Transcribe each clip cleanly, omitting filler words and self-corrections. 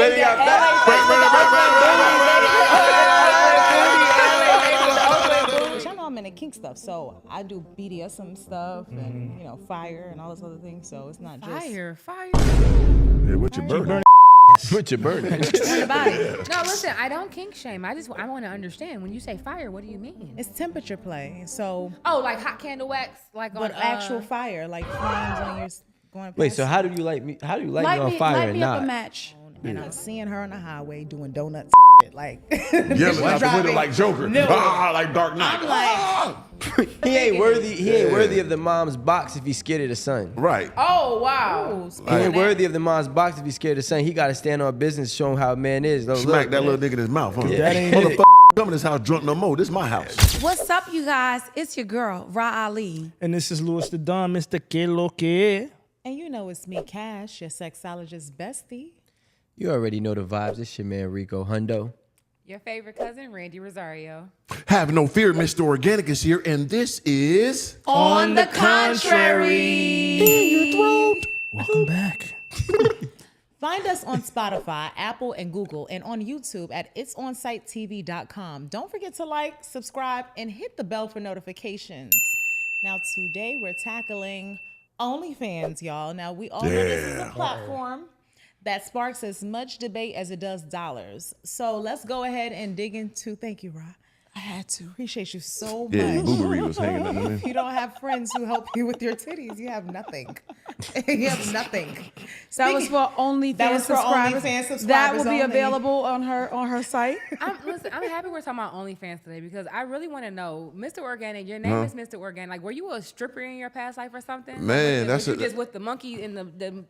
Baby got back. Y'all know I'm into kink stuff, so I do BDSM stuff and fire and all those other things. So it's not just Fire. Yeah, what you burning? What you burning? on the body. No, listen, I don't kink shame. I want to understand. When you say fire, what do you mean? It's temperature play. So like hot candle wax, like on actual fire, like flames on your going. Wait, so how do you like me? How do you like me on fire Light and me up not? a match. And I'm seeing her on the highway doing donuts, like Yelling out the window like Joker. Like Dark Knight. I'm like, He ain't worthy. He ain't worthy of the mom's box if he's scared of the son. Right. Oh wow. He ain't worthy of the mom's box if he's scared of the son. He got to stand on business, showing how a man is. Look, Smack that little nigga in his mouth. Huh? That ain't Motherfucker, come in this house drunk no more. This is my house. What's up, you guys? It's your girl, Ra Ali. And this is Louis the Don, Mr. Que Lo Que. and it's me, Cash, your sexologist bestie. You already know the vibes. It's your man Rico Hundo. Your favorite cousin, Randy Rosario. Have no fear, Mr. Organic is here, and this is On the contrary. Welcome back. Find us on Spotify, Apple, and Google, and on YouTube at itsonsite.tv.com. Don't forget to like, subscribe, and hit the bell for notifications. Now, today we're tackling OnlyFans, y'all. Now, we all know this is a platform that sparks as much debate as it does dollars. So let's go ahead and dig into, thank you, Ra. I had to. Appreciate you so much. yeah, Boobery was hanging up. If you don't have friends who help you with your titties, you have nothing. You have nothing. That was for OnlyFans That was for subscribers. OnlyFans subscribers That will be only. available on her site. I'm happy we're talking about OnlyFans today because I really want to know, Mr. Organic. Your name is Mr. Organic. Like, were you a stripper in your past life or something? Man, like, that's you a- just with the monkey and the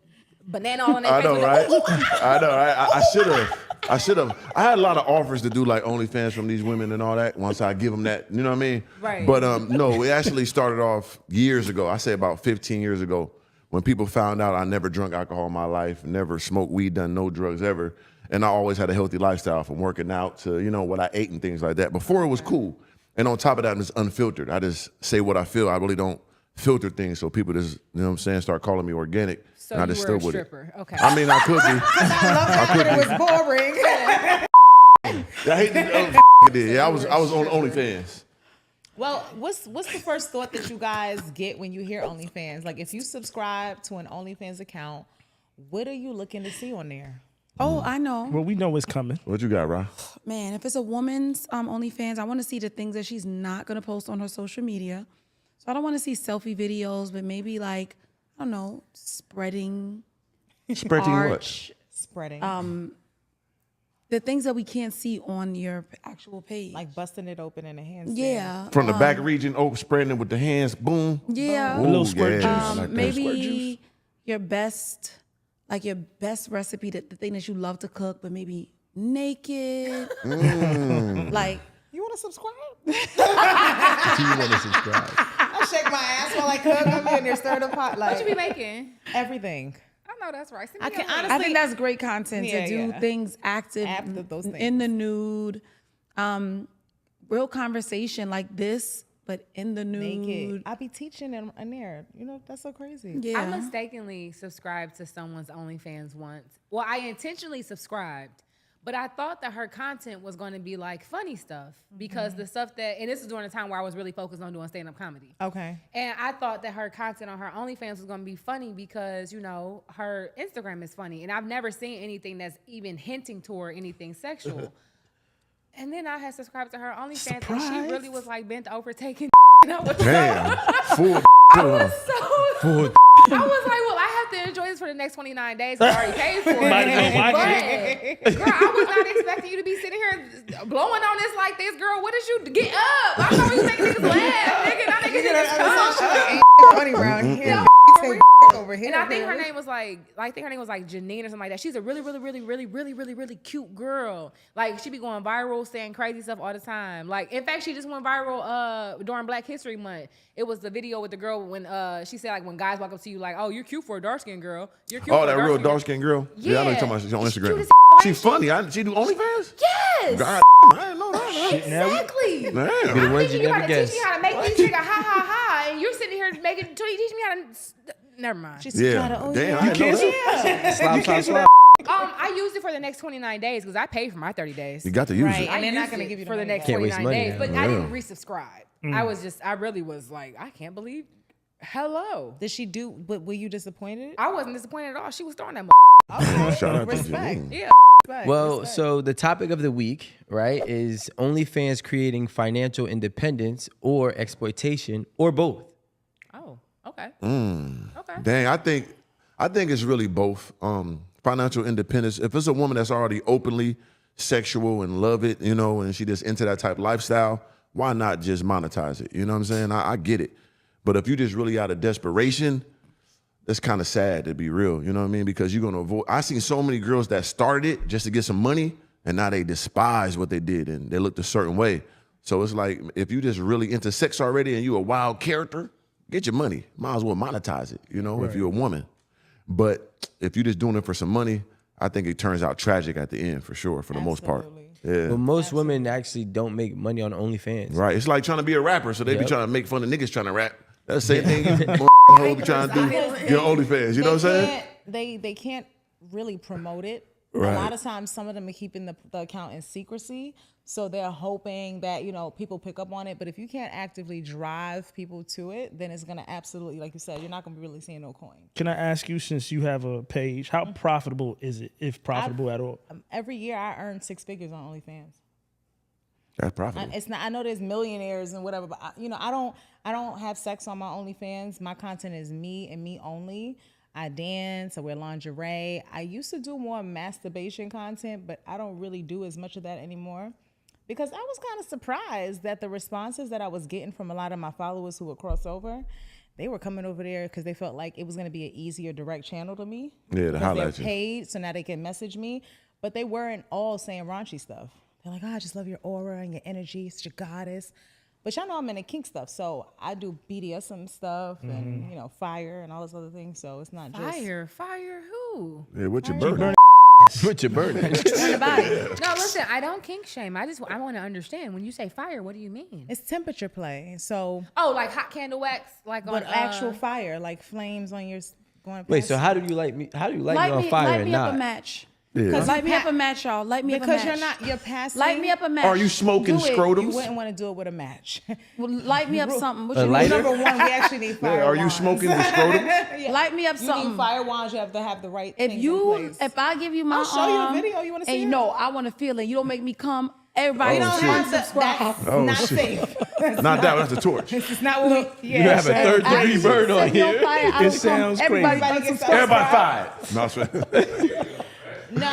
banana all in their I face. know, with right? The, I know, right? I should have. I had a lot of offers to do like OnlyFans from these women and all that. Once I give them that, you know what I mean? Right. But no, it actually started off years ago. I say about 15 years ago, when people found out I never drunk alcohol in my life, never smoked weed, done no drugs ever, and I always had a healthy lifestyle from working out to what I ate and things like that. Before it was cool, and on top of that, it's unfiltered. I just say what I feel. I really don't filter things, so people just start calling me organic. so and I you just were a stood with it. stripper. Okay. I mean, I could be. I love that, but it was boring. I hate the did. Yeah, I was on OnlyFans. Well, what's the first thought that you guys get when you hear OnlyFans? Like, if you subscribe to an OnlyFans account, what are you looking to see on there? Oh, I know. Well, we know what's coming. What you got, Ra? Man, if it's a woman's OnlyFans, I want to see the things that she's not going to post on her social media. So I don't want to see selfie videos, but maybe like, I don't know, spreading Spreading arch, Spreading. the things that we can't see on your actual page. Like busting it open in the hands. yeah. From the back region, spreading it with the hands, boom. Yeah. Ooh, little squirt yeah, juice. I like that. Maybe Squirt juice. your best recipe, the thing that you love to cook, but maybe naked. Like, You want to subscribe? You want to subscribe? I shake my ass while I cook. I'm in there stirring the pot. Like, What you be making? everything. I know that's right. Send me I can your link. honestly. I think that's great content Yeah, to do yeah. things active After those in things. the nude, real conversation like this, but in the nude. naked. I be teaching in there. That's so crazy. Yeah. I mistakenly subscribed to someone's OnlyFans once. Well, I intentionally subscribed, but I thought that her content was going to be like funny stuff because the stuff and this is during a time where I was really focused on doing stand-up comedy. Okay. And I thought that her content on her OnlyFans was going to be funny because, her Instagram is funny. And I've never seen anything that's even hinting toward anything sexual. And then I had subscribed to her OnlyFans and she really was like bent over taking and I was Damn. Full. I was so I was like, well, I have to enjoy this for the next 29 days. I already paid for it. Might as well watch But, girl, I was not expecting you to be sitting here blowing on this like this. Girl, what did you get up? I thought we was making niggas laugh. Nigga, now niggas in this come. Funny around here. Over here. And I think her name was like Janine or something like that. She's a really, really, really, really, really, really, really cute girl. Like, she be going viral, saying crazy stuff all the time. Like, in fact, she just went viral during Black History Month. It was the video with the girl when she said, like, when guys walk up to you like, oh, you're cute for a dark-skinned girl. You're cute Oh, for that a real dark-skinned dark-skinned girl? Yeah, I know you're talking about. She's on She's cute Instagram. as She's funny. She do OnlyFans? Yes. God, I didn't know that. Exactly. Damn. Be the I'm ones thinking you you never gotta teach guess. me how to make these nigga ha ha ha, and you're sitting here teach me how to. Never mind. She's Yeah. gotta, Damn, I didn't know that. Slap. I used it for the next 29 days because I paid for my 30 days. You got to use Right. it. And they're not used gonna it give you the for the money next back. Can't waste 29 money days, now. but I didn't resubscribe. I was like, I can't believe. Hello. Did she do? But were you disappointed? I wasn't disappointed at all. She was throwing that. Shout out to Respect. Janine. Yeah. Well, so the topic of the week, right, is OnlyFans creating financial independence or exploitation or both. Oh. Okay. Okay. Dang, I think it's really both. Financial independence. If it's a woman that's already openly sexual and love it, you know, and she just into that type of lifestyle, why not just monetize it? You know what I'm saying? I get it. But if you just really out of desperation, that's kind of sad, to be real. You know what I mean? Because you're gonna avoid. I seen so many girls that started it just to get some money, and now they despise what they did and they looked a certain way. So it's like, if you just really into sex already and you a wild character, get your money. Might as well monetize it, you know, if you're a woman. But if you're just doing it for some money, I think it turns out tragic at the end, for sure, for the most part. Yeah. But most women actually don't make money on OnlyFans. Right. It's like trying to be a rapper, so they be Yep. trying to make fun of niggas trying to rap. That's the same thing hoes be trying to do. Get on OnlyFans, you know what I'm saying? They can't really promote it. Right. A lot of times, some of them are keeping the account in secrecy, so they're hoping that people pick up on it. But if you can't actively drive people to it, then it's gonna absolutely, like you said, you're not gonna be really seeing no coin. Can I ask you, since you have a page, how profitable is it, if profitable at all? Every year, I earn 6 figures on OnlyFans. That's profitable. It's not. I know there's millionaires and whatever, but I don't have sex on my OnlyFans. My content is me and me only. I dance, I wear lingerie. I used to do more masturbation content, but I don't really do as much of that anymore because I was kind of surprised that the responses that I was getting from a lot of my followers who would cross over, they were coming over there because they felt like it was going to be an easier direct channel to me. Yeah, to because holler they're at you. paid, so now they can message me, but they weren't all saying raunchy stuff. They're like, oh, I just love your aura and your energy, such a goddess. But y'all know I'm into kink stuff, so I do BDSM stuff and fire and all those other things. So it's not just Fire who? Yeah, what you burning? Put your burden. No, listen, I don't kink shame. I want to understand. When you say fire, what do you mean? it's temperature play. So, Oh, like hot candle wax, like but on actual fire, like flames on your going. Wait, past so you. how do you like me? How do you like me on fire light and me up not? a match. Yeah. Light me up a match, y'all. Light me up a match. Because you're passing. Light me up a match. Are you smoking Do it. You scrotums? wouldn't want to do it with a match. Well, light me up something. What A you need? lighter? Number one, we actually need fire. Yeah, are you wands. smoking the scrotums? Light me up You something. need fire wands. You have to have the right. If things you, in place. if I give you my I'll show you a arm, video. You wanna see and it? no, I want to feel it. You don't make me come. Everybody Oh, don't shit. unsubscribe. That's Oh, not shit. safe. Not that one, that's a torch. It's not what we. Yeah. You have a third I degree just burn on set me here. fire, I It don't come. sounds Everybody crazy. unsubscribe. Everybody fired. No, I swear.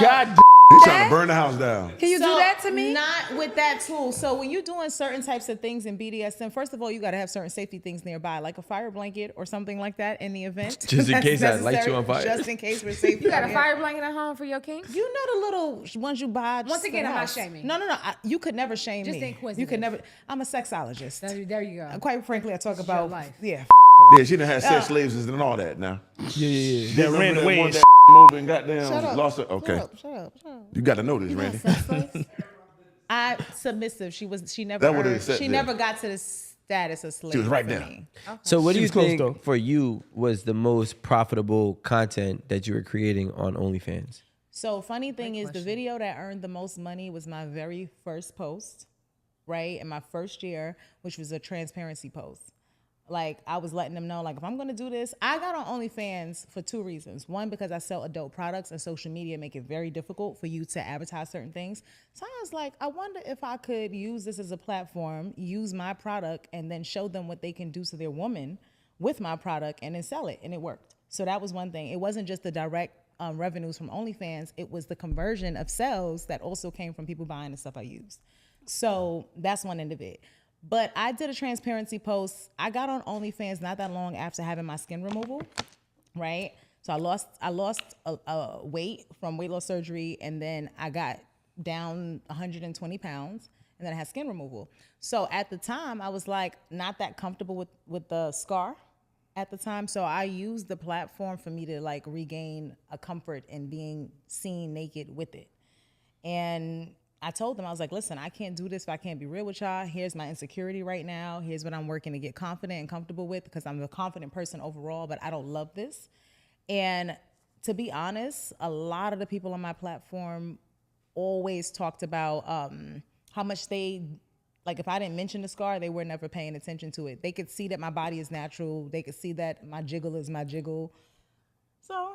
God He's trying to burn the house down. Can you do that to me? Not with that tool. So when you're doing certain types of things in BDSM, first of all, you got to have certain safety things nearby, like a fire blanket or something like that in the event. Just in That's case I light you necessary, on fire. Just in case we're safe. You got a fire blanket at home for your kinks? You know the little ones you buy. just Once again, for the I'm not house. shaming. No. You could never shame Just me. inquisitive. You could never. I'm a sexologist. There you go. Quite frankly, I talk your about life. yeah. Yeah, she done had sex slaves and all that now. Yeah. That Remember ran that away. one and that moving goddamn Shut up. lost her? Okay. Shut up. You got to know this, Randy. I submissive. She never. That would've earned- said she there. never got to the status of slave. She was right for there. me. So what do She you was close, think though. for you was the most profitable content that you were creating on OnlyFans? So funny thing is, the video that earned the most money was my very first post, right? In my first year, which was a transparency post. Like, I was letting them know, like, if I'm going to do this, I got on OnlyFans for 2 reasons. One, because I sell adult products and social media make it very difficult for you to advertise certain things. So I was like, I wonder if I could use this as a platform, use my product, and then show them what they can do to their woman with my product and then sell it. And it worked. So that was one thing. It wasn't just the direct revenues from OnlyFans. It was the conversion of sales that also came from people buying the stuff I used. So that's one end of it. But I did a transparency post. I got on OnlyFans not that long after having my skin removal, right? So I lost a weight from weight loss surgery, and then I got down 120 pounds, and then I had skin removal. So at the time, I was like not that comfortable with the scar at the time. So I used the platform for me to like regain a comfort in being seen naked with it. And I told them, I was like, listen, I can't do this if I can't be real with y'all. Here's my insecurity right now. Here's what I'm working to get confident and comfortable with, because I'm a confident person overall, but I don't love this. And to be honest, a lot of the people on my platform always talked about how much they, like if I didn't mention the scar, they were never paying attention to it. They could see that my body is natural. They could see that my jiggle is my jiggle. So,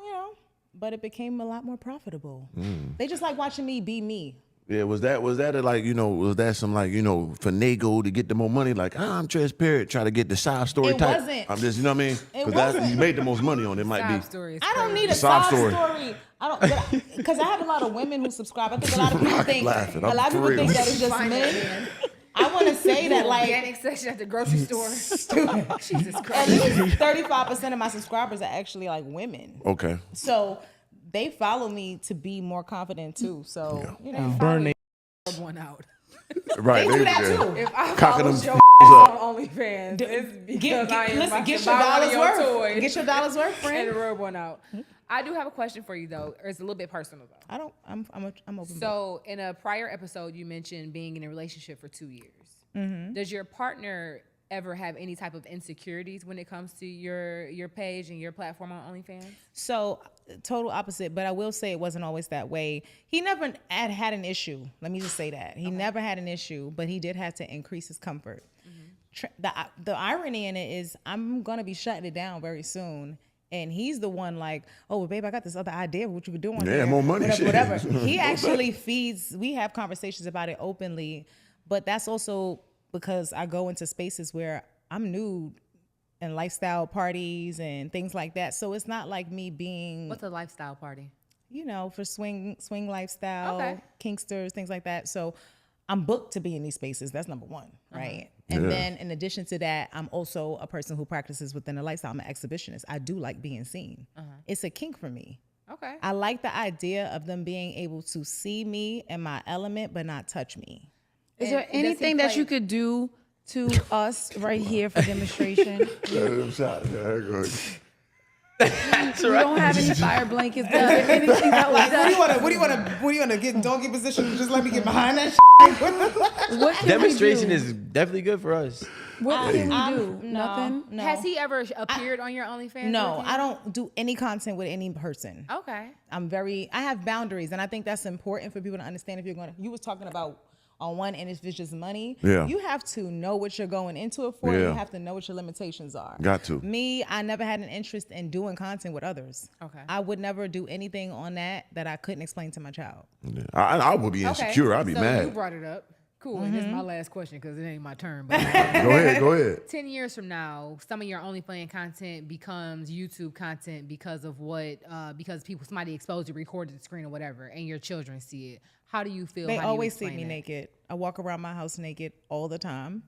but it became a lot more profitable. They just like watching me be me. Yeah, was that was that some finagle to get the more money? Like, I'm transparent, try to get the sob story It type. wasn't. I'm just, you know what I mean? It Because wasn't. you made the most money on it. Might be. Sob story is I don't crazy. need a Sob sob story. story. I don't, because I have a lot of women who subscribe. I think a lot of people think laughing. a I'm lot of for people real. think that it's just Find men. that man. I want to say that like Organic section at the grocery store. Jesus at Christ. least 35% of my subscribers are actually like women. Okay. So they follow me to be more confident too. So Burn they Rub one out. Right. They do that too. If I Cocking follow them your up. on OnlyFans, it's because I am listen, about get to your buy one of dollars worth. toys Get your dollars worth, friend. and rub one out. I do have a question for you though. It's a little bit personal though. I'm open. So in a prior episode, you mentioned being in a relationship for 2 years. Mm-hmm. Does your partner ever have any type of insecurities when it comes to your page and your platform on OnlyFans? So total opposite, but I will say it wasn't always that way. He never had an issue. Let me just say that. He never had an issue, but he did have to increase his comfort. The irony in it is I'm going to be shutting it down very soon. And he's the one like, oh, well, babe, I got this other idea of what you could do on there. more money. Whatever. Shit. He actually feeds, we have conversations about it openly, but that's also because I go into spaces where I'm nude and lifestyle parties and things like that. So it's not like me being, What's a lifestyle party? for swing lifestyle, Okay. kinksters, things like that. So I'm booked to be in these spaces. That's number one, right? And then in addition to that, I'm also a person who practices within the lifestyle. I'm an exhibitionist. I do like being seen. It's a kink for me. Okay. I like the idea of them being able to see me in my element, but not touch me. Is there And does he anything that play- you could do to us right here for demonstration? We don't have any fire blankets. Is there anything that was done? What do you want to get in doggy position? Just let me get behind that. What can Demonstration we do? is definitely good for us. What can we do? No, Nothing. no. Has he ever appeared on your OnlyFans? No, with you? I don't do any content with any person. Okay. I have boundaries, and I think that's important for people to understand. If you're going to, you was talking about on one end, if it's just money, Yeah. you have to know what you're going into it for. And Yeah. you have to know what your limitations are. Got to. Me, I never had an interest in doing content with others. Okay. I would never do anything on that I couldn't explain to my child. Yeah. I would be insecure. I'd be so mad. You brought it up. Cool. And this is my last question because it ain't my turn. But Go ahead. 10 years from now, some of your OnlyFans content becomes YouTube content because of what, because somebody exposed it, recorded the screen or whatever, and your children see it. How do you feel? They How do you always see explain me that? naked. I walk around my house naked all the time.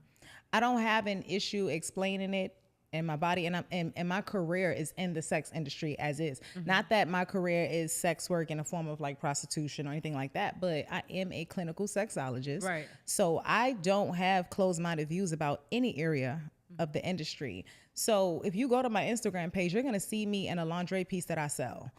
I don't have an issue explaining it in my body, and my career is in the sex industry as is. Not that my career is sex work in a form of like prostitution or anything like that, but I am a clinical sexologist. Right. So I don't have closed-minded views about any area of the industry. So if you go to my Instagram page, you're gonna see me in a lingerie piece that I sell,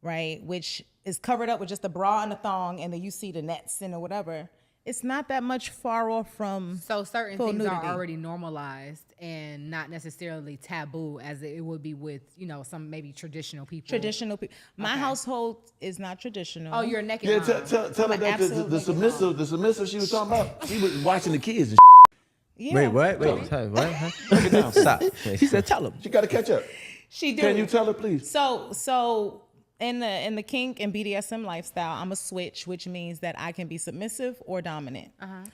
right? Which is covered up with just the bra and the thong, and then you see the nets and or whatever. It's not that much far off from So certain full things nudity. are already normalized and not necessarily taboo as it would be with, some maybe traditional people. Traditional people. My Okay. household is not traditional. Oh, you're a naked Yeah, mom. tell her I'm an that absolute the naked submissive she was talking about. She was watching the kids and Yeah. Wait, what? Wait, sorry, what? Huh? Stop. He said, "Tell him." she got to catch up. She do. Can you tell her, please? So in the kink and BDSM lifestyle, I'm a switch, which means that I can be submissive or dominant.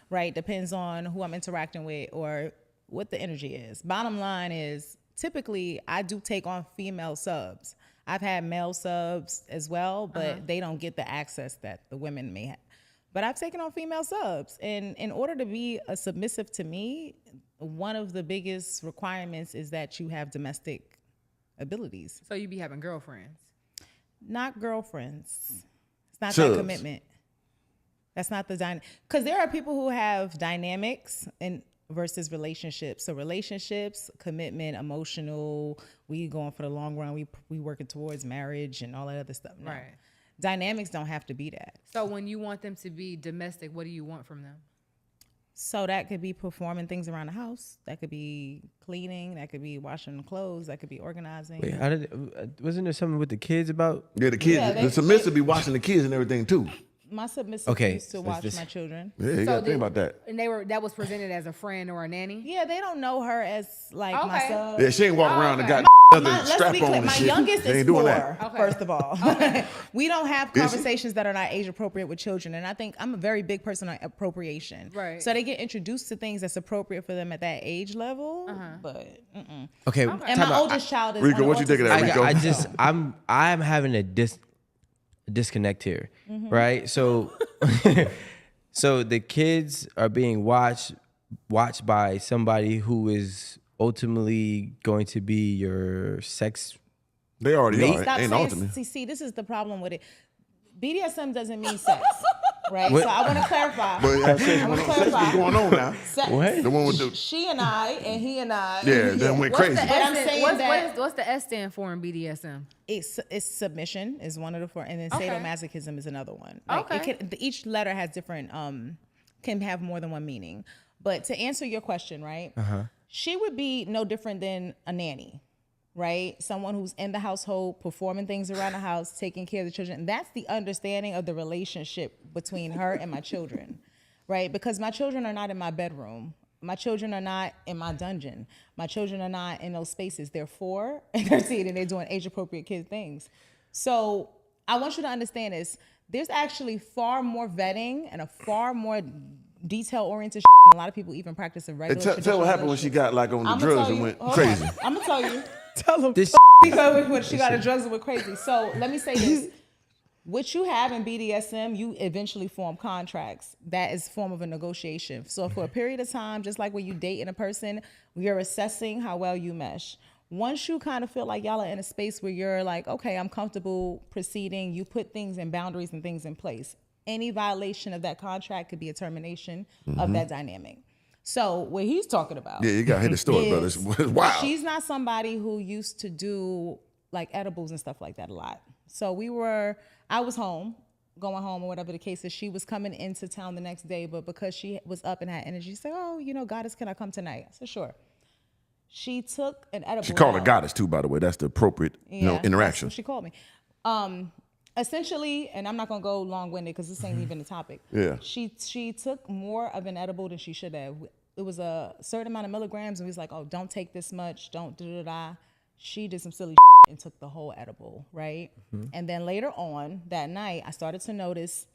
Right? Depends on who I'm interacting with or what the energy is. Bottom line is typically I do take on female subs. I've had male subs as well, but they don't get the access that the women may have. But I've taken on female subs. And in order to be a submissive to me, one of the biggest requirements is that you have domestic abilities. So you be having girlfriends. Not girlfriends. It's not Subs. that commitment. That's not the dynamic. Because there are people who have dynamics and versus relationships. So relationships, commitment, emotional, we going for the long run, we working towards marriage and all that other stuff. No. Right. Dynamics don't have to be that. So when you want them to be domestic, what do you want from them? So that could be performing things around the house. That could be cleaning. That could be washing clothes. That could be organizing. Wait, how did? Wasn't there something with the kids about? Yeah, the kids. Yeah, the submissive be watching the kids and everything too. My submissive Okay, used to let's watch just- my children. Yeah, you gotta think about that. And that was presented as a friend or a nanny. Yeah, they don't know her as like my Okay. sub. Yeah, she ain't walking around and got My, nothing let's strap be on clear. and My shit. youngest They is ain't doing 4, that. Okay. first of all. We don't have Is it? conversations that are not age appropriate with children. And I think I'm a very big person on appropriation. Right. So they get introduced to things that's appropriate for them at that age level. But, Okay, and time my out. oldest child is Rico, on the what you think of autism that, spectrum. Rico? I'm having a disconnect here, right? So, so the kids are being watched by somebody who is ultimately going to be your sex. They already Mate. are. Stop Ain't saying, ultimate. see, this is the problem with it. BDSM doesn't mean sex, right? What? So I want to clarify. But sex I want to what's clarify. going on now? Sex. What? The one with the She and I, and he and I. yeah, that went What's crazy. the But I'm S saying what's, that- what's the S stand for in BDSM? It's submission is one of the 4, and then Okay. sadomasochism is another one. Like Okay. it can, each letter has different, can have more than one meaning. But to answer your question, right? She would be no different than a nanny, right? Someone who's in the household, performing things around the house, taking care of the children. And that's the understanding of the relationship between her and my children, right? Because my children are not in my bedroom. My children are not in my dungeon. My children are not in those spaces. They're 4 and 13 and they're doing age appropriate kid things. So I want you to understand this. There's actually far more vetting and a far more detail oriented than a lot of people even practice in regular. Tell what happened when she got like on the drugs and went crazy. I'm gonna tell you. Tell them. This Because when she got on drugs and went crazy. So let me say this. What you have in BDSM, you eventually form contracts. That is a form of a negotiation. So for a period of time, just like when you dating a person, you're assessing how well you mesh. Once you kind of feel like y'all are in a space where you're like, okay, I'm comfortable proceeding, you put things and boundaries and things in place. Any violation of that contract could be a termination of that dynamic. So what he's talking about. Yeah, you got to hit the story, brother. It's wild. She's not somebody who used to do like edibles and stuff like that a lot. So I was home, going home or whatever the case is. She was coming into town the next day, but because she was up and had energy, she said, oh, goddess, can I come tonight? I said, sure. She took an edible. She called her out. goddess too, by the way. That's the appropriate interaction. That's what she called me. Essentially, and I'm not gonna go long-winded because this ain't even the topic. Yeah. She took more of an edible than she should have. It was a certain amount of milligrams, and we was like, oh, don't take this much, don't da-da-da. She did some silly and took the whole edible, right? And then later on that night, I started to notice,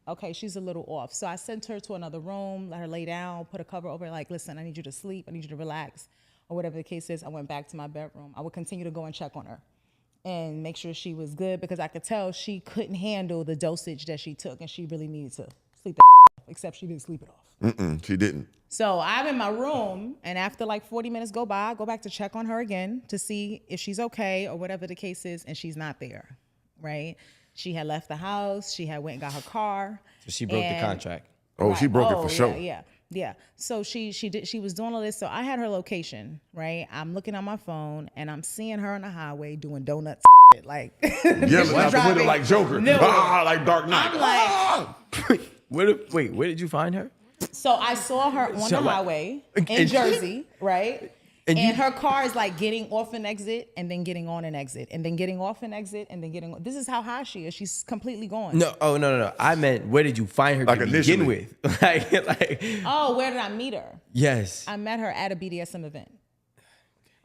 okay, she's a little off. So I sent her to another room, let her lay down, put a cover over her, like, listen, I need you to sleep, I need you to relax, or whatever the case is. I went back to my bedroom. I would continue to go and check on her and make sure she was good because I could tell she couldn't handle the dosage that she took and she really needed to sleep that off, except she didn't sleep it off. She didn't. So I'm in my room, and after like 40 minutes go by, I go back to check on her again to see if she's okay or whatever the case is, and she's not there, right? She had left the house. She had went and got her car. So she broke the and- contract. Oh, she broke it for yeah, sure. Yeah. So she was doing all this. So I had her location, right? I'm looking on my phone and I'm seeing her on the highway doing donuts, like Yelling out the window driving like Joker. nowhere. Like Dark Knight. I'm like, Where did you find her? so I saw her on So, the like- highway in and- Jersey, right? And And you- her car is like getting off an exit and then getting on an exit and then getting off an exit and then getting on. This is how high she is. She's completely gone. No, no. I meant where did you find her Like to begin initially. with? like, Oh, where did I meet her? yes. I met her at a BDSM event.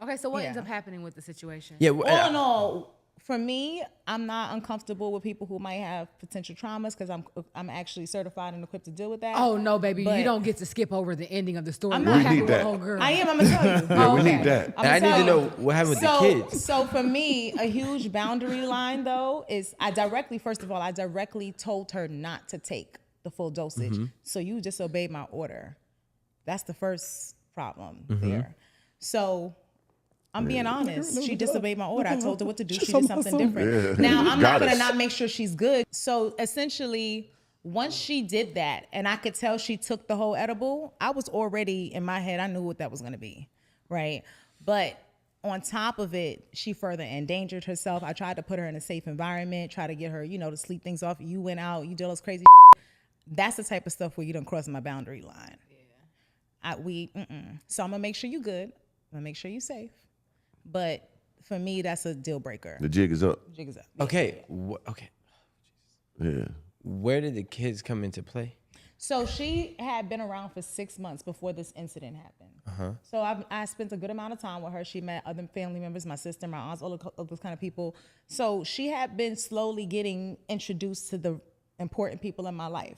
Okay, so what ends Yeah. up happening with the situation? Yeah. All in all, for me, I'm not uncomfortable with people who might have potential traumas because I'm actually certified and equipped to deal with that. Oh no, baby, But- you don't get to skip over the ending of the story. I'm What not- happened We need with that. whole girl? I am. I'm gonna tell you. Yeah, we Okay. need that. I'ma And I need tell to know you. what happened with the kids. So for me, a huge boundary line though is first of all, I directly told her not to take the full dosage. Mm-hmm. So you disobeyed my order. That's the first problem Mm-hmm. there. So I'm being honest. She disobeyed my order. I told her what to do. She on did my something son. different. Yeah. Now I'm not Goddess. gonna not make sure she's good. So essentially, once she did that, and I could tell she took the whole edible, I was already in my head. I knew what that was gonna be, right? But on top of it, she further endangered herself. I tried to put her in a safe environment, try to get her, to sleep things off. You went out, you did all this crazy. That's the type of stuff where you don't cross my boundary line. So I'm gonna make sure you good. I'm gonna make sure you safe. But for me, that's a deal breaker. The jig is up. Jig is up. Okay. Okay. Yeah. Where did the kids come into play? So she had been around for 6 months before this incident happened. So I spent a good amount of time with her. She met other family members, my sister, my aunts, all those kind of people. So she had been slowly getting introduced to the important people in my life.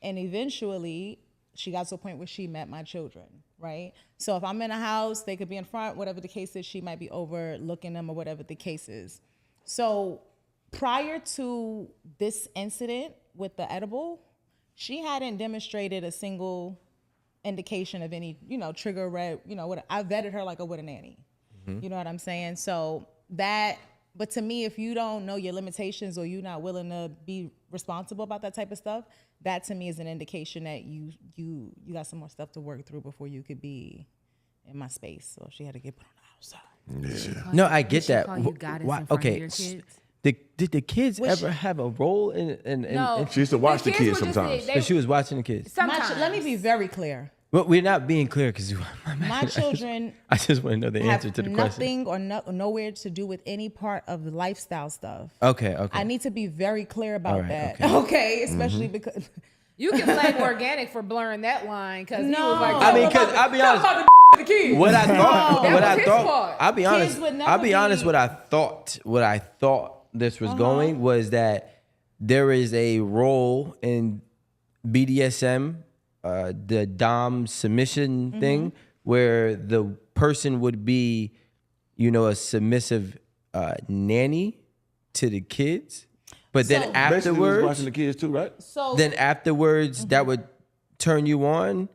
And eventually she got to a point where she met my children, right? So if I'm in a house, they could be in front, whatever the case is, she might be overlooking them or whatever the case is. So prior to this incident with the edible, she hadn't demonstrated a single indication of any, trigger red, what I vetted her like I would a nanny. You know what I'm saying? So but to me, if you don't know your limitations or you're not willing to be responsible about that type of stuff, that to me is an indication that you got some more stuff to work through before you could be in my space. So she had to get put on the outside. No, I get that. Call you goddess Why- in front okay. of your kids? Did the kids ever have a role in No. She used to watch the kids would just sometimes. say- but she was watching the kids. Sometimes. Let me be very clear. But we're not being clear because My children I just want to know the answer have to the question. nothing or nowhere to do with any part of the lifestyle stuff. Okay. I need to be very clear about All right, that. okay. Okay, especially because You can blame organic for blurring that line because he No. was like, I mean, because I'll be honest. the kids. What I thought, that what was I his thought, fault. I'll be honest. Kids would never I'll be honest. be- What I thought this was going was that there is a role in BDSM, the dom submission thing, where the person would be, a submissive nanny to the kids, but then So- Basically, we was afterwards, watching the kids too, right? so that would turn you on,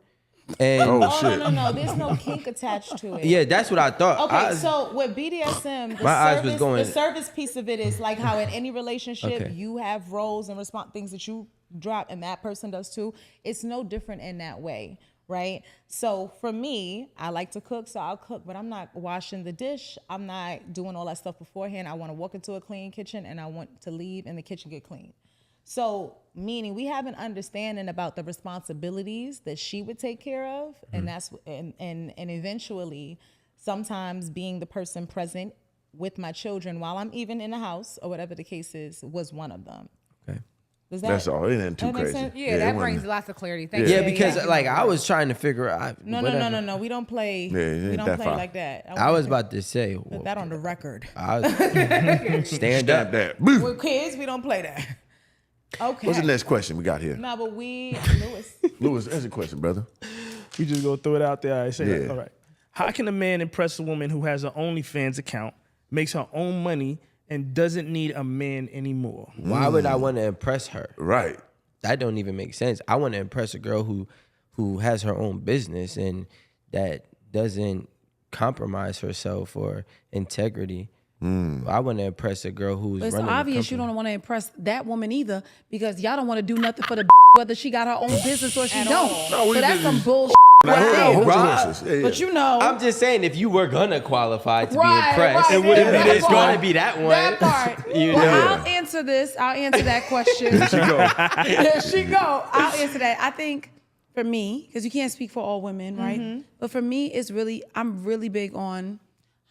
and oh no, there's no kink attached to it. yeah, that's what I thought. Okay, so with BDSM, My eyes was going- the service piece of it is like how in any relationship Okay. you have roles and things that you drop and that person does too. It's no different in that way, right? So for me, I like to cook, so I'll cook, but I'm not washing the dish. I'm not doing all that stuff beforehand. I want to walk into a clean kitchen and I want to leave and the kitchen get clean. So meaning we have an understanding about the responsibilities that she would take care of, and that's and eventually sometimes being the person present with my children while I'm even in the house or whatever the case is was one of them. Okay. Does that, That's all. It ain't too that make crazy. sense? Yeah, it that wasn't- brings lots of clarity. Thank Yeah, you. because like I was trying to figure out. No, whatever. no. We don't play. Yeah, it ain't we don't that play far. like that. I was about to say. put that on the record. stand Stab up. that. Boo. With kids, we don't play that. Okay. What's the next question we got here? No, but Lewis. Louis, that's a question, brother. We just go throw it out there. I say that. Yeah. All right. How can a man impress a woman who has an OnlyFans account, makes her own money, and doesn't need a man anymore? Why would I want to impress her? Right. That don't even make sense. I want to impress a girl who has her own business and that doesn't compromise herself or integrity. I want to impress a girl who's But it's running a obvious you company. don't want to impress that woman either because y'all don't want to do nothing for the whether she got her own business or she don't. No, we so that's didn't. some bullshit. Like, hold on, hold Rob. your horses. Yeah, But yeah. you know, I'm just saying, if you were gonna qualify to Right, be impressed, right, it would yeah, be that this part. going to be that one. that part. You Well, know. I'll answer this. I'll answer that question. She go. There she go. I'll answer that. I think for me, because you can't speak for all women, right? But for me, I'm really big on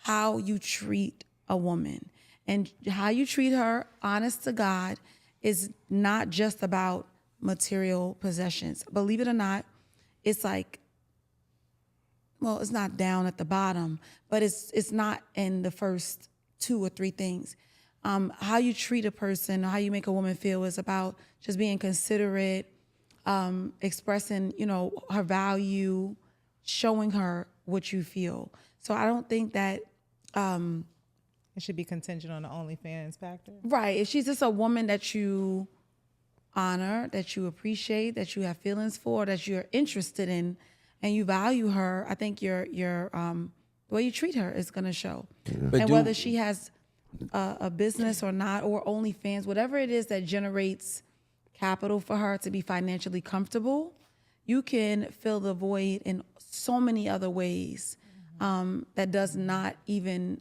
how you treat a woman. And how you treat her, honest to God, is not just about material possessions. Believe it or not, it's like, well, it's not down at the bottom, but it's not in the first 2 or 3 things. How you treat a person, or how you make a woman feel is about just being considerate, expressing, her value, showing her what you feel. So I don't think that, It should be contingent on the OnlyFans factor. right, if she's just a woman that you honor, that you appreciate, that you have feelings for, that you're interested in, and you value her, I think your the way you treat her is gonna show. But And do- whether she has a business or not, or OnlyFans, whatever it is that generates capital for her to be financially comfortable, you can fill the void in so many other ways that does not even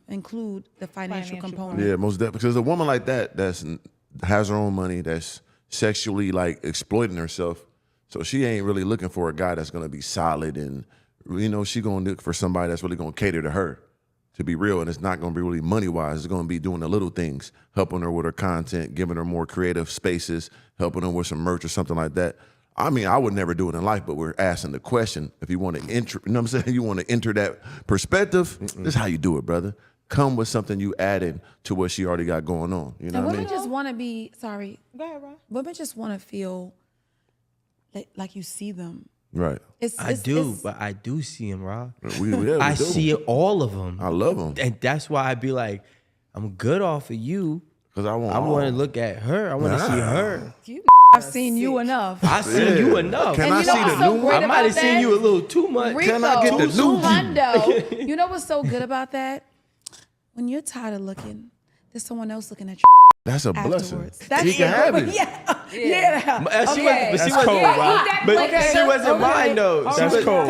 include the financial component. Yeah, most definitely. Because a woman like that has her own money, that's sexually like exploiting herself, So she ain't really looking for a guy that's gonna be solid and, you know, she gonna look for somebody that's really gonna cater to her, to be real. And it's not gonna be really money-wise. It's gonna be doing the little things, helping her with her content, giving her more creative spaces, helping her with some merch or something like that. I mean, I would never do it in life, but we're asking the question. If you want to enter, you know what I'm saying? You want to enter that perspective, this is how you do it, brother. Come with something you added to what she already got going on. You know And what I women mean? just want to be, sorry, Go ahead, Ron. women just want to feel like you see them. Right. I do, but I do see him, Rob. We I do. see all of them. I love them. And that's why I'd be like, I'm good off of you. Because I want I want to look at her. I want to see her. I've seen you enough. I seen you enough. Can And I you know see what's the so new great one? I might have about seen that? you a little too much. Rico, Can I get the new view? Hundo, you know what's so good about that? When you're tired of looking, there's someone else looking at you That's a blessing. afterwards. He can have it. Yeah. She was, That's cold, Rob. but she wasn't mine though. That's cold.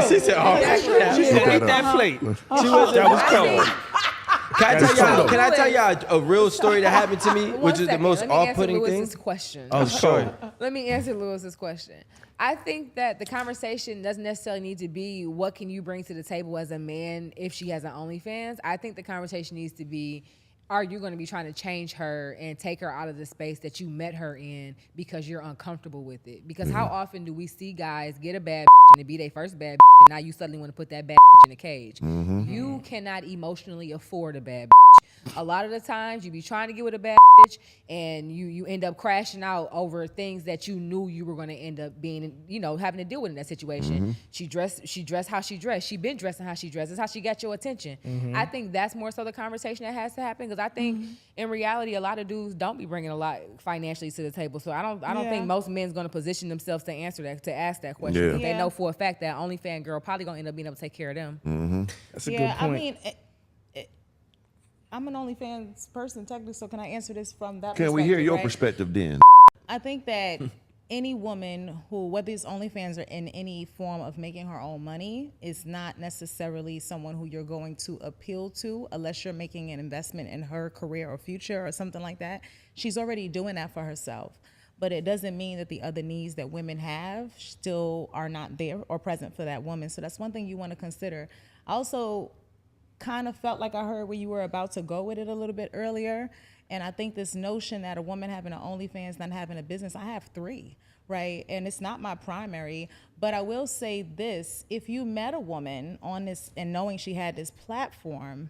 She said, "Oh, She said, eat that plate. That was cold. Can I tell y'all a real story that happened to me, which is the most off-putting thing? Lewis's question. Oh, sure. Let me answer Lewis's question. I think that the conversation doesn't necessarily need to be what can you bring to the table as a man if she has an OnlyFans. I think the conversation needs to be, are you going to be trying to change her and take her out of the space that you met her in because you're uncomfortable with it? Because how often do we see guys get a bad and it be their first bad and now you suddenly want to put that bad in a cage? You cannot emotionally afford a bad A lot of the times you be trying to get with a bad and you end up crashing out over things that you knew you were going to end up being, you know, having to deal with in that situation. She dressed how she dressed. She been dressing how she dressed. That's how she got your attention. I think that's more so the conversation that has to happen, because I think in reality a lot of dudes don't be bringing a lot financially to the table. So I don't think most men's going to position themselves to answer that, to ask that question. Yeah. Because they know for a fact that OnlyFans girl probably going to end up being able to take care of them. That's a good point. I mean, I'm an OnlyFans person technically, so can I answer this from that perspective? Can we hear your right? perspective then? I think that any woman who, whether it's OnlyFans or in any form of making her own money, is not necessarily someone who you're going to appeal to unless you're making an investment in her career or future or something like that. She's already doing that for herself. But it doesn't mean that the other needs that women have still are not there or present for that woman. So that's one thing you want to consider. I also kind of felt like I heard where you were about to go with it a little bit earlier. And I think this notion that a woman having an OnlyFans, not having a business, I have 3, right? And it's not my primary, but I will say this: if you met a woman on this and knowing she had this platform,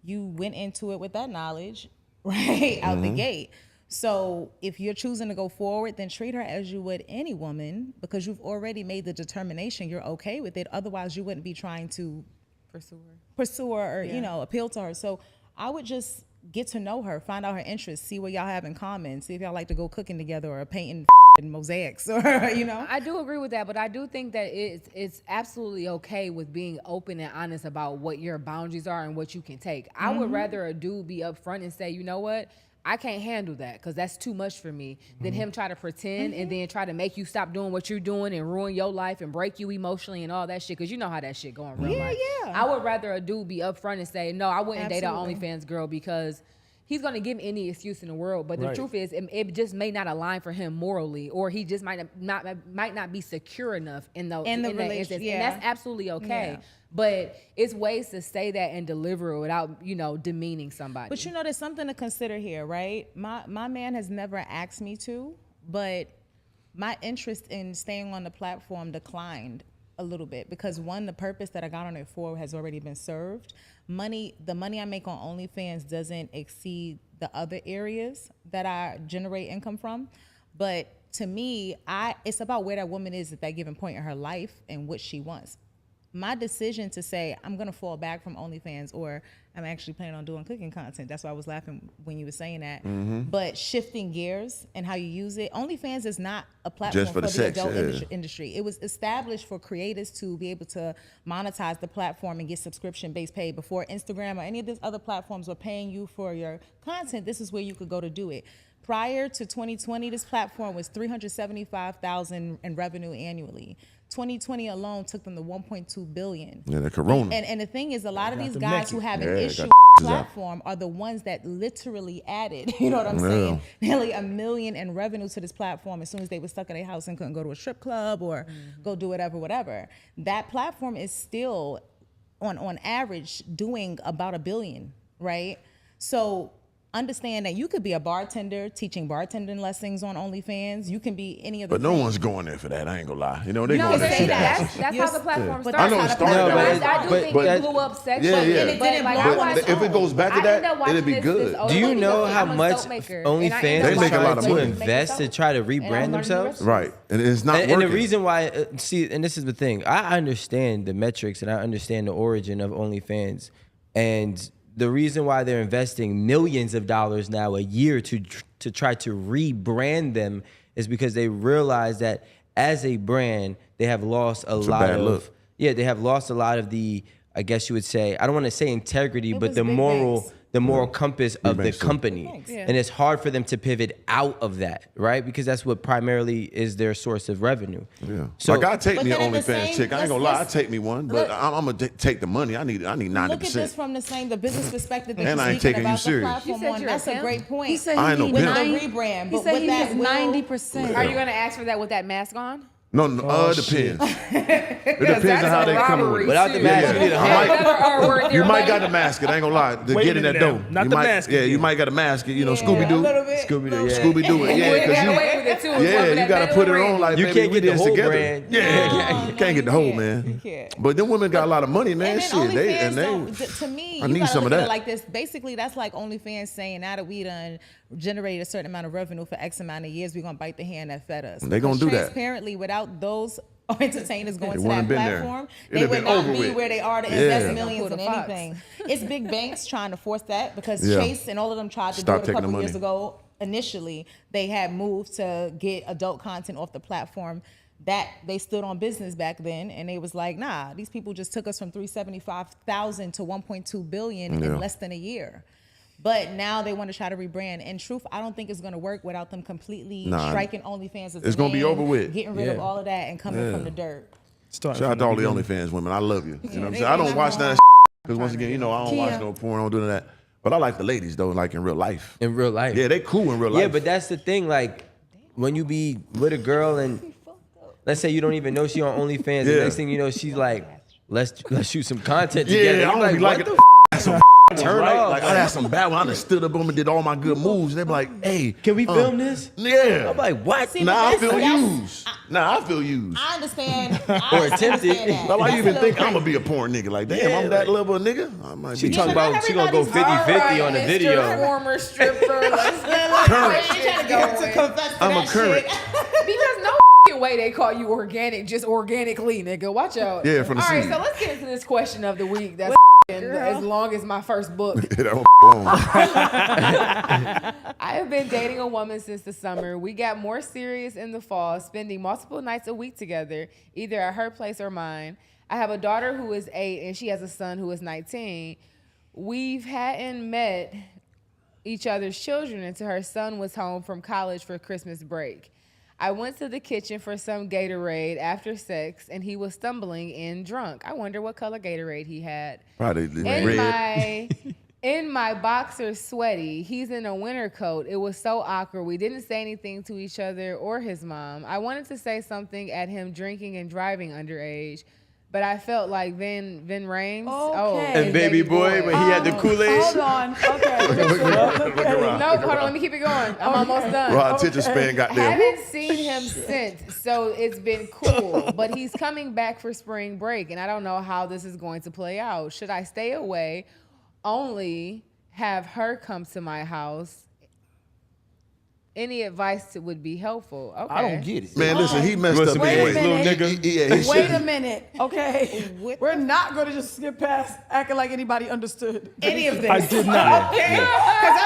you went into it with that knowledge, right, out the gate. So if you're choosing to go forward, then treat her as you would any woman, because you've already made the determination you're okay with it. Otherwise, you wouldn't be trying to pursue her or, you know, appeal to her. So I would just get to know her, find out her interests, see what y'all have in common, see if y'all like to go cooking together or painting and mosaics or, you know. I do agree with that, but I do think that it's absolutely okay with being open and honest about what your boundaries are and what you can take. I would rather a dude be upfront and say, you know what, I can't handle that because that's too much for me, than him try to pretend and then try to make you stop doing what you're doing and ruin your life and break you emotionally and all that shit, because you know how that shit go in real life. Yeah. I would rather a dude be upfront and say, no, I wouldn't date an Absolutely. OnlyFans girl because he's going to give any excuse in the world. But the Right. truth is, it just may not align for him morally, or he just might not be secure enough in that instance. yeah. And that's absolutely okay. Yeah. But it's ways to say that and deliver it without, you know, demeaning somebody. But you know, there's something to consider here, right? My man has never asked me to, but my interest in staying on the platform declined a little bit because, one, the purpose that I got on it for has already been served. The money I make on OnlyFans doesn't exceed the other areas that I generate income from. But to me, it's about where that woman is at that given point in her life and what she wants. My decision to say I'm gonna fall back from OnlyFans, or I'm actually planning on doing cooking content. That's why I was laughing when you were saying that. But shifting gears and how you use it, OnlyFans is not a platform Just for the sex, adult yeah. industry. It was established for creators to be able to monetize the platform and get subscription-based pay. Before Instagram or any of these other platforms were paying you for your content, this is where you could go to do it. Prior to 2020, this platform was $375,000 in revenue annually. 2020 alone took them to $1.2 billion. Yeah, the corona. And the thing is, a lot of these to guys make who it. have an Yeah, issue, platform are the ones that literally added, you know what I'm saying, nearly $1 million in revenue to this platform as soon as they were stuck in their house and couldn't go to a strip club or go do whatever. That platform is still on average doing about $1 billion, right? So understand that you could be a bartender teaching bartending lessons on OnlyFans. You can be any of the But no things. one's going there for that. I ain't gonna lie. You know, they No, going there they for that's that. how the platform started. I know it started No, that but way. it's- I do think but it blew up sexually. Yeah, yeah. And it didn't But blow up. But if it goes back to that, it'd be good. Do you know how much OnlyFans They is make a lot trying of to money. invest to try to rebrand themselves? Right, and it's not And working. the reason why, see, and this is the thing, I understand the metrics and I understand the origin of OnlyFans, and the reason why they're investing millions of dollars now a year to try to rebrand them is because they realize that as a brand, they have lost a lot bad of look. yeah, they have lost a lot of the, I guess you would say, I don't want to say integrity, but was the big moral. banks. The moral compass of the banks too. company. Banks. Yeah. And it's hard for them to pivot out of that, right? Because that's what primarily is their source of revenue. Yeah. So Like I take But me an then at the OnlyFans same- chick. I ain't gonna lie, I let's- take me one, but look- I'm gonna take the money. I need 90%. Look at this from the business perspective that And you're I ain't speaking taking you about the serious. platform You said on. you're a That's a pimp? great point. He said I ain't he no needs pimp. 90. Rebrand, He but said with he that needs will- 90%. Are you gonna ask for that with that mask on? No, it depends. It depends on how they coming with it. Without the mask, you need a I You might got to mask it. I ain't gonna lie. To Wait a get in that minute door, now. Not you the might, mask yeah, again. you might got to mask it. You know, Scooby a Doo, little bit. Scooby Doo, yeah. Scooby Doo it, yeah, You because got you. away with it too. Yeah, you got to put it on like You baby, can't we get the this whole together. brand. Yeah, you can't get the whole You man. can't. But them women got a lot of money, man. And then Shit, they OnlyFans and they. don't- to me, I you need gotta some look of at that. it like this. Basically, that's like OnlyFans saying now that we done generated a certain amount of revenue for X amount of years, we're gonna bite the hand that fed us. They gonna Because do that. Transparently, without those entertainers going They to wouldn't that have been there. platform, It'd they have would been not over be with. where they are to Yeah. invest millions Who in the fucks? anything. It's big banks trying to force that because Yeah. Chase and all of them tried to Stop do it a taking the couple years money. ago. Initially, they had moved to get adult content off the platform. That they stood on business back then, and they was like, nah, these people just took us from 375,000 to 1.2 billion Yeah. in less than a year. But now they want to try to rebrand. In truth, I don't think it's going to work without them completely Nah. striking OnlyFans as It's a gonna be name, over with. getting rid of Yeah. all of that and coming from the dirt. Start Shout out from to all the beginning. OnlyFans women. I love you. You know what I'm they saying? I don't ain't watch nothing that because once again, you know, I don't watch Kia. no porn. I don't do none of that. But I like the ladies though, like in real life. in real life. Yeah, they cool in real life. Yeah, but that's the thing. Like when you be with a girl and let's say you don't even know she on OnlyFans, the Yeah. next thing you know, she's like, let's shoot some content yeah, together. I You're don't like, be what liking the some turn right? off. Like I had some bad ones. I done stood up on them and did all my good moves. They be like, hey, Can we film this? Yeah. I'm like, what? See, Nah, I but feel that's- used. Nah, I feel used. I understand. Or attempted. That. But like you That's even a think little I'm gonna be a porn nigga? Like, damn, Yeah, I'm that like- level of nigga. I might She be. talking not about she gonna go everybody's- 50-50 on the Mr. video. Former stripper. Let's Current. get going. I'm a current. Because no f***ing way they call you organic, just organically, nigga. Watch out. Yeah, from the All right, seed. so let's get into this question of the week. That's as long as my first book. That one long. I have been dating a woman since the summer. We got more serious in the fall, spending multiple nights a week together, either at her place or mine. I have a daughter who is 8, and she has a son who is 19. We've hadn't met each other's children until her son was home from college for Christmas break. I went to the kitchen for some Gatorade after sex, and he was stumbling in drunk. I wonder what color Gatorade he had. Probably red. In my boxers sweaty, he's in a winter coat. It was so awkward. We didn't say anything to each other or his mom. I wanted to say something at him drinking and driving underage, but I felt like Vin Rames. Okay. And baby boy, when he had the Kool-Aid. Hold on. Okay. Look around. No, hold on. Let me keep it going. I'm almost done. Rod attention span got there. Haven't seen him since, so it's been cool. But he's coming back for spring break, and I don't know how this is going to play out. Should I stay away, only have her come to my house? Any advice would be helpful. Okay. I don't get it. Man, listen, he messed want up some Wait a anyway. minute. Little nigga. Yeah, he Wait a should. minute, okay? We're not going to just skip past acting like anybody understood Any of this. I did not. Okay. Because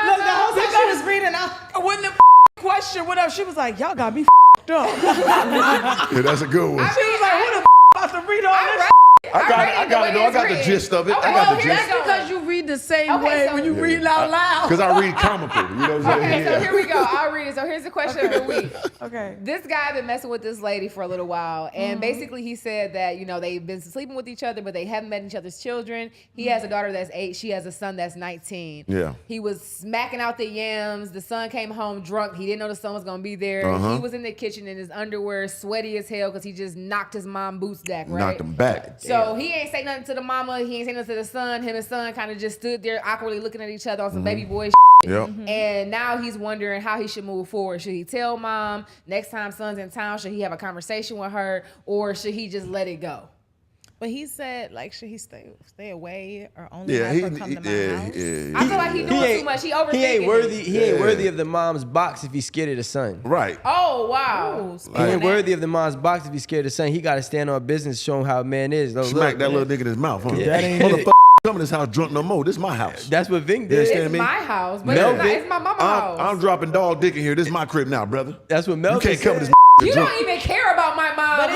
look, the whole time she was reading out. When the question, whatever, she was like, y'all got me up. Yeah, that's a good one. She was like, who the about to read all this? I got it though. I got the gist of it. I got the gist. That's because you read the same way so- when you read it out loud. Because I read comical. You know what I'm saying? Okay, so here we go. I'll read it. So here's the question of the week. Okay. This guy been messing with this lady for a little while, and basically he said that they've been sleeping with each other, but they haven't met each other's children. He has a daughter that's 8. She has a son that's 19. Yeah. He was smacking out the yams. The son came home drunk. He didn't know the son was gonna be there. He was in the kitchen in his underwear, sweaty as hell, because he just knocked his mom boots back. Right. Knocked him back. So he ain't say nothing to the mama. He ain't say nothing to the son. Him and son kind of just stood there awkwardly looking at each other on some baby boy. Yep. And now he's wondering how he should move forward. Should he tell mom next time son's in town? Should he have a conversation with her, or should he just let it go? But he said, like, should he stay away or only Yeah, have her come to my house? I feel like he doing too much. He overthinking. He ain't worthy. it. He ain't worthy of the mom's box if he's scared of the son. Right. Oh wow. He ain't worthy of the mom's box if he's scared of the son. He got to stand on business, showing how a man is. Look, Smack look, that man. little nigga in his mouth. Huh? That ain't Motherfucker, come in this house drunk no more. This is my house. That's what Ving You did. understand It's me? my house, but Melvin, it's my mama's house. I'm dropping dog dick in here. This is my crib now, brother. That's what Melvin You can't come said. this You drunk. don't even care about my mom. But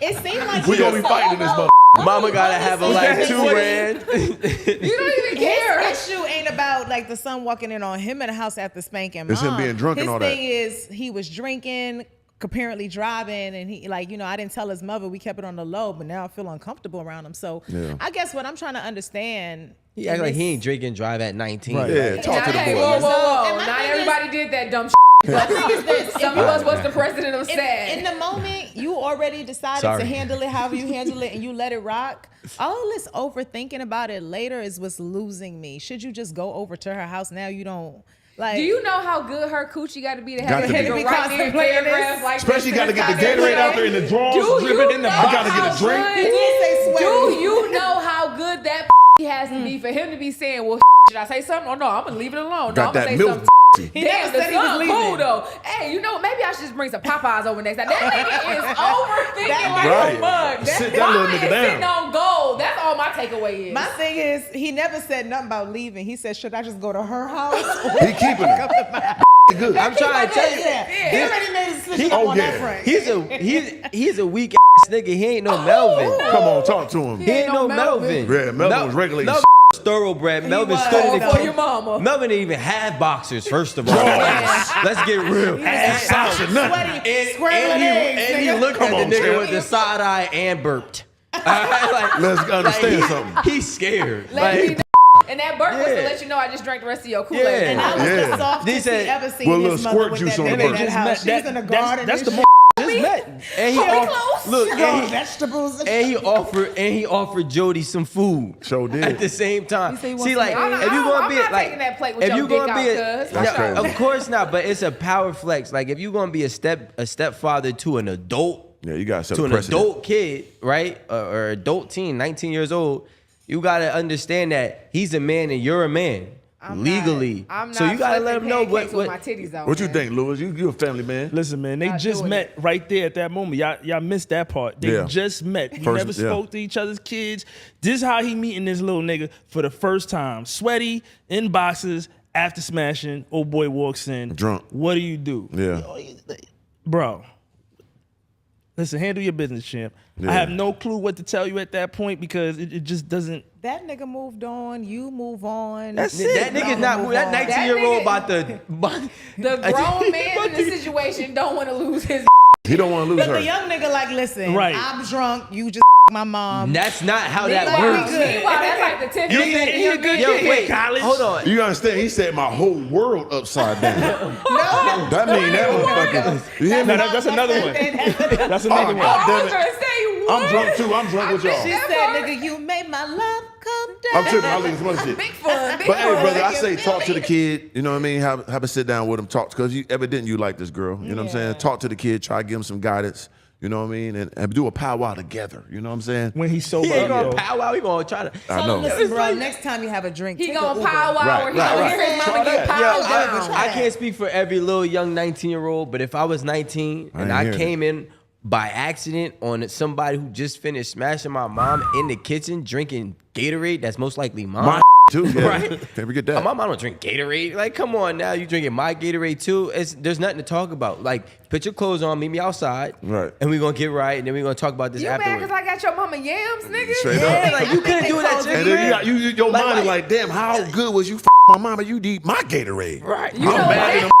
it seemed like We he gonna was be fighting in this mother. Mama gotta have a like 2 rand. you don't even care. His issue ain't about like the son walking in on him in the house after spanking mom. It's him being drunk and all that. His thing is he was drinking, apparently driving, and he I didn't tell his mother. We kept it on the low, but now I feel uncomfortable around him. So Yeah. I guess what I'm trying to understand. He act like is- he ain't drinking drive at 19. Right. Yeah, talk to the Hey, boy. whoa, man. whoa, whoa. And my Not thing everybody did that dumb My thing is this: Some of us was the president of SAD. in the moment, you already decided Sorry. to handle it however you handle it, and you let it rock. All this overthinking about it later is what's losing me. Should you just go over to her house now? You don't like. Do you know how good her coochie got to be to Got have to a be. nigga Be right there contemplating paragraph this. like Especially this? got to get the Gatorade out there in the drawers, dripping in the. I got to get a drink. It did say Do sweaty. you know how good that has to be for him to be saying, well, should I say something? Oh, no, I'm going to leave it alone. No, Got I'm going that to say milk. something. He Damn, never the said he was sun leaving. cool though. Hey, maybe I should just bring some Popeyes over next time. That nigga is overthinking like Right. a mug. Sit that little nigga down. Sitting on gold. That's all my takeaway is. My thing is, he never said nothing about leaving. He said, "Should I just go to her house?" He keeping it. Good. I'm trying to tell you. He already made his decision Oh, on yeah. that front. He's a weak ass nigga. He ain't no Melvin. Come on, talk to him. He ain't no Melvin. Melvin. Yeah, Melvin was regulating Melvin thoroughbred. Melvin was. stood in the For kitchen. your mama. Melvin didn't even have boxers. First of all, let's get real. Socks and nothing. And he looked at the on, nigga champ. with the side eye and burped. Like, Let's understand he- something. He's scared. Let me Like, know. And that burp was to Yeah. let you know I just drank the rest of your Kool-Aid. Yeah. And that was Yeah. the softest He he said, ever seen with a his little mother squirt with juice that on the nigga in burp. that house. She's in the garden. That's the and more just met. and he Are we offered, close? look, growing and vegetables. he offered Jody some food. Sure did. At the same time. said he wants See, like, some if you gonna I'm be not like, taking that plate with if your you dick gonna be out, a, cuz. That's no, crazy. of course not, but it's a power flex. Like, if you gonna be a stepfather to an adult, Yeah, you got to set to a an precedent. adult kid, right, or adult teen, 19 years old, you gotta understand that he's a man and you're a man legally. I'm not so you gotta let him flipping know pancakes what. with my titties out. What you man. think, Louis? You a family man. Listen, man, they Not just doing met right there at that moment. Y'all missed that part. They Yeah. just met. We First- never yeah. spoke to each other's kids. This is how he meeting this little nigga for the first time. Sweaty, in boxes, after smashing. Old boy walks in. Drunk. What do you do? Yeah. Bro. Listen, handle your business, champ. Yeah. I have no clue what to tell you at that point because it just doesn't. That nigga moved on. You move on. That's That it. nigga's not Move that on. 19-year-old about the. The grown man in the situation don't want to lose his. He don't want to lose But the her. young nigga like, listen, Right. I'm drunk. You just my mom. That's not how Meanwhile, that works. that's like the 10th. You think he a good yo, kid, wait, college? hold on. You understand? He said my whole world upside down. That mean that motherfucker. You hear me? No, that's another one. That's Oh, another one. God damn I was it. gonna say what? I'm drunk too. I'm drunk with She y'all. said, nigga, you made my love come down. I'm tripping. I'm looking at some other shit. Big fun. Big But hey, fun. brother, I say talk to the kid. You know what I mean? Have a sit down with him. Talk because you evidently you like this girl. You know what I'm saying? Talk to the kid. Try to give him some guidance. You know what I mean? And do a powwow together. You know what I'm saying? When he's sober, He ain't gonna yo. powwow. He gonna try to. I know. Listen, bro, next time you have a drink, He take gonna a Uber. pow wow Right, or he right, gonna right. hear his mama Try get that. powed Yo, down. I can't speak for every little young 19-year-old, but if I was 19 and ain't I hearing came in by accident on somebody who just finished smashing my mom in the kitchen drinking Gatorade, that's most likely mom. My too. Yeah. Right? Can't forget that. My mom don't drink Gatorade. Like, come on now, you drinking my Gatorade too. There's nothing to talk about. Like, put your clothes on, meet me outside, Right. and we're gonna get right, and then we're gonna talk about this You mad afterwards. because I got your mama yams, nigga? Straight Yeah, up. like you couldn't do that. And then your mind is like, damn, how good was you my mama? You need my Gatorade. Right. You know mad at what? him.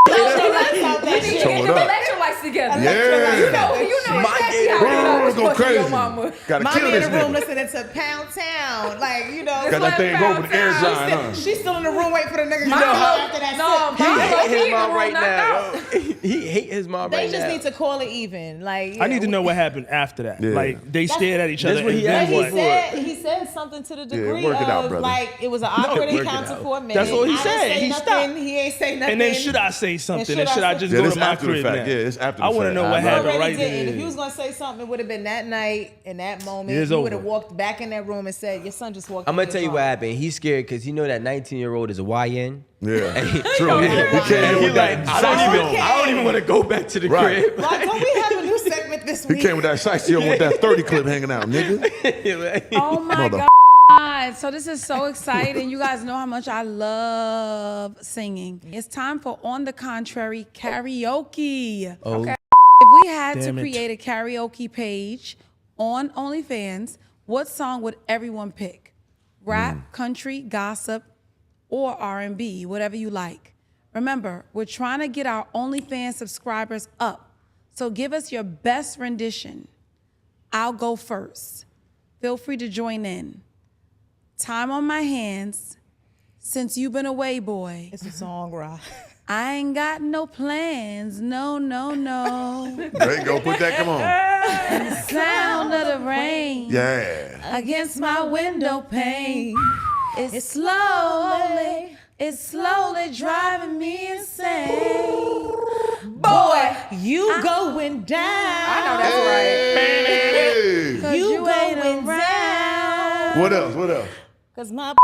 You need to Show get it the up. electrolytes together. Yeah. You know My exactly how Gatorade. I was Go supposed to crazy. your mama. Gotta Mommy kill in this the room nigga. listening to Pound Town. Like, you know. Got that thing go with the air sign, huh? She's still in the room waiting for the nigga to know come how- after that No, sip. He Mom, hate his he in mom the right room, now. knocked Yo. He hate his mom They right just now. need to call it even. Like, I need to know what happened after that. Yeah. Like they stared at each other. that's what and he then asked what? for. He said something to the degree work it out, of brother. like it was an awkward work it encounter out. for a minute. That's what he I didn't said. say He nothing. stopped. He ain't say nothing. And then should I say something? And should I just Yeah, go this to my after the crib fact. now? Yeah, it's after the I want to fact. know I what know. happened already right did. then. If you was gonna say something, it would have been that night in that moment. It's You would have over. walked back in that room and said, "Your son just walked." I'm in gonna your tell you car." what happened. He's scared because he know that 19-year-old is a YN. Yeah. He- True. He came in He with like, that I sightseeing don't, on. I don't even want to go back to the Right. crib. Like, don't we have a new segment this He week? came with that sightseeing on with that 30 clip hanging out, nigga. Oh my Mother- God. So this is so exciting. You guys know how much I love singing. It's time for On the Contrary karaoke. Oh, If we had Damn to it. create a karaoke page on OnlyFans, what song would everyone pick? Rap, country, gossip, or R&B, whatever you like. Remember, we're trying to get our OnlyFans subscribers up. So give us your best rendition. I'll go first. Feel free to join in. Time on my hands. Since you've been away, boy, It's a song, Rob. I ain't got no plans. No, no, no. There you go. Put that. Come on. Sound of the rain Yeah. against my window pane. It's slowly driving me insane. Boy, you going down. I know that's right. Hey. 'Cause you ain't going around. What else? What else? Cause my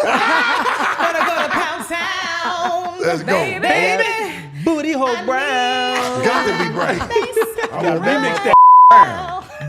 gonna go to Pound Town. Let's go. Baby. booty hole brown. Got to be bright. Remix that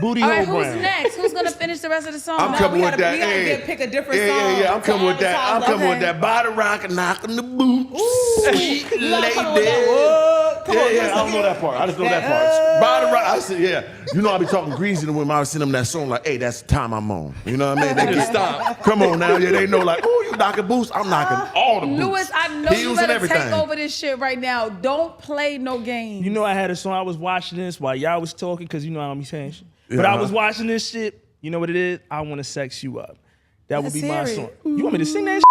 booty All hole right, who's brown. next? Who's gonna finish the rest of the song? I'm coming with that. we gotta Hey. pick a different Yeah, song. yeah. I'm to coming with that. I'm advertise. coming with Okay. that body rock and knocking the boots. Sweet Love, lady. come on with that. Whoa, come Yeah, on, yeah, let's I don't go. know that part. I just know that part. Body rock. I said, yeah. You know, I be talking greasy to women. I was sending them that song like, hey, that's the time I'm on. You know what I mean? They just stop. Come on now. Yeah, they know like, oh, you knocking boots? I'm knocking all the boots. Lewis, I know you Heels and better everything. take over this shit right now. Don't play no games. You know, I had a song. I was watching this while y'all was talking because you know I don't be saying shit. But Yeah, I was watching this shit. You know what it is? I want to sex you up. That would Let's be my hear song. it. You want me to sing that?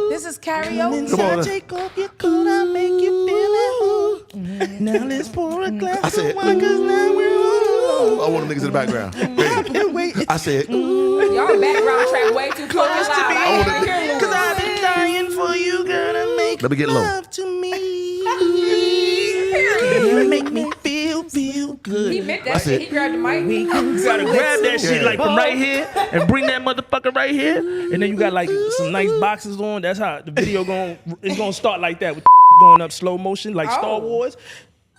This is karaoke. Come on. Take off your coat, I'll make you feel at home. Now let's pour a glass I said, of wine, 'cause now we're ooh. I want the niggas in the background. Hey. I said, ooh. Y'all the background track way too close to me. I want to- Cause I've been dying for you, girl, to make Let me get low. love to me. You make me feel good. He meant that shit. He grabbed the mic. You gotta grab that shit like from right here and bring that motherfucker right here, and then you got like some nice boxes on. That's how the video it's gonna start like that with going up slow motion like Star Wars.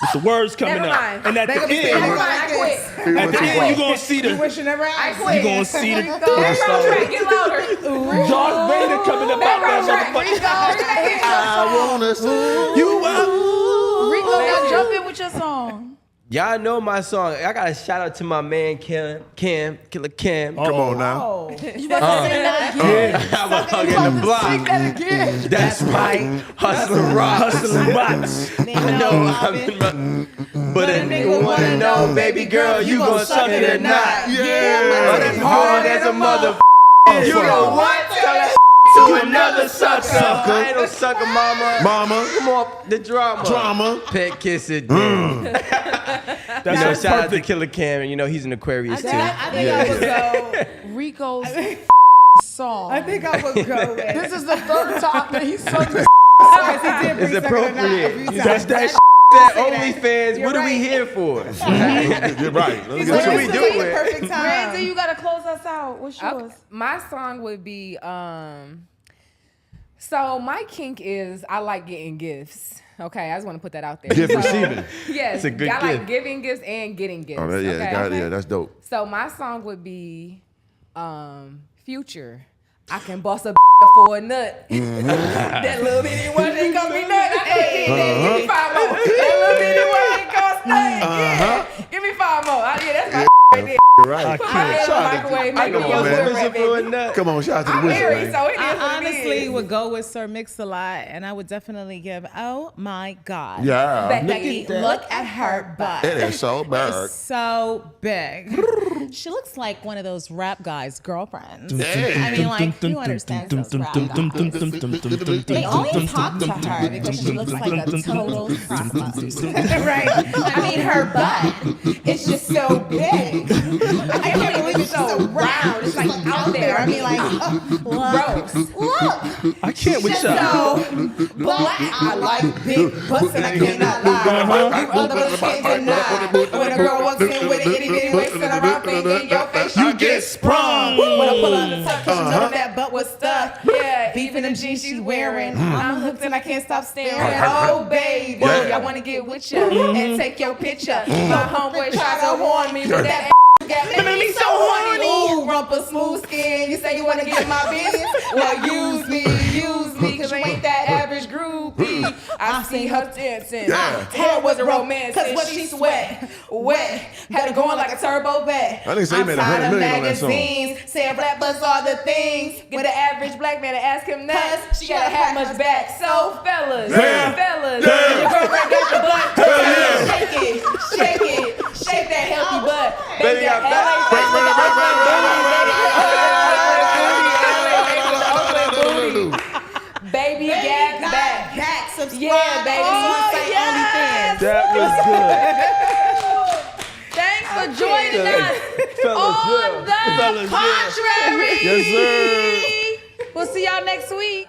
With the words coming Never up, mind. and at the They gonna be end, singing I quit. at the end, you gonna see the Wishing never I out. quit. you gonna see the Background track, get louder. Darth Vader coming up out Background that track, motherfucker. I wanna see You up? Rico, now jump in with your song. Y'all know my song. I got a shout out to my man Killer Cam. Come on now. Oh. You about to say that again? I'm a hug in the block. That's right. Hustling rock. Hustling box. I know I'm in my, but a nigga wanna know, baby girl, you gon' suck it or not? Yeah. But it's hard as a mother. You know what? Tell that to another sucker. I ain't no sucker, mama. Mama. Come on, the drama. Drama. Pet kiss it. Then. That's You know, so shout out to perfect. Killer Cam. You know, he's an Aquarius too. I think I would go. Rico's song. I think I would go with. This is the third time that he's sung this. It's appropriate. That's that. That OnlyFans, what are we right. here for? You're right. Let's What get should to we it. do This is the with? perfect time. Randy, you gotta close us out. What's yours? Okay, my song would be so my kink is I like getting gifts. Okay, I just want to put that out there. Gift So, receiving. Yes, That's a good I like gift. giving gifts and getting gifts. Oh, yeah, okay? got it. Yeah, that's dope. So my song would be Future. I can boss a for a nut. That little bitty one ain't gonna be nothing. Give me 5 more. That little bitty one ain't cost nothing. Yeah. Give me 5 more. Yeah, that's my right there. Right. Put my head in the microwave. Make me your man. boyfriend, baby. Come on, shout out to the I'm wizard, married, man. so it is I what honestly it is. would go with Sir Mix-a-Lot, and I would definitely give, oh my God. Yeah. Becky, look at her butt. It is so big. It's so big. She looks like one of those rap guys' girlfriends. I mean, like, who understands those rap guys? They only talk to her because she looks like a total prostitute. Right? I mean, her butt is just so big. I can't believe it's so round. It's like out there. I mean, like, gross. Look. I can't with y'all. So black. I like big butts and I cannot lie. You other butts can't deny. When a girl walks in with an itty bitty waist and a round thing in your face, you get sprung. When I pull out the tuck, cause you know that butt was stuck. Yeah, Beef in the jeans she's wearing. I'm hooked and I can't stop staring. Oh, baby, I want to get with you and take your picture. My homeboy tried to warn me, but that got me so horny. Ooh, rumpa smooth skin. You say you want to get in my business? Well, use me, cause I ain't that average groupie. I see her dancing. Hair was a romance, cause what she sweat, wet, had it going like a turbo vet. I think they made $100 million on that song. Saying black butts are the things. Get the average black man to ask him nuts. She gotta have much back. So fellas, your girlfriend got the butt. Shake it, shake that healthy butt. Baby got Baby got back. Yeah, baby. OnlyFans. That was good. Thanks for joining us on the contrary. Yes, sir. We'll see y'all next week.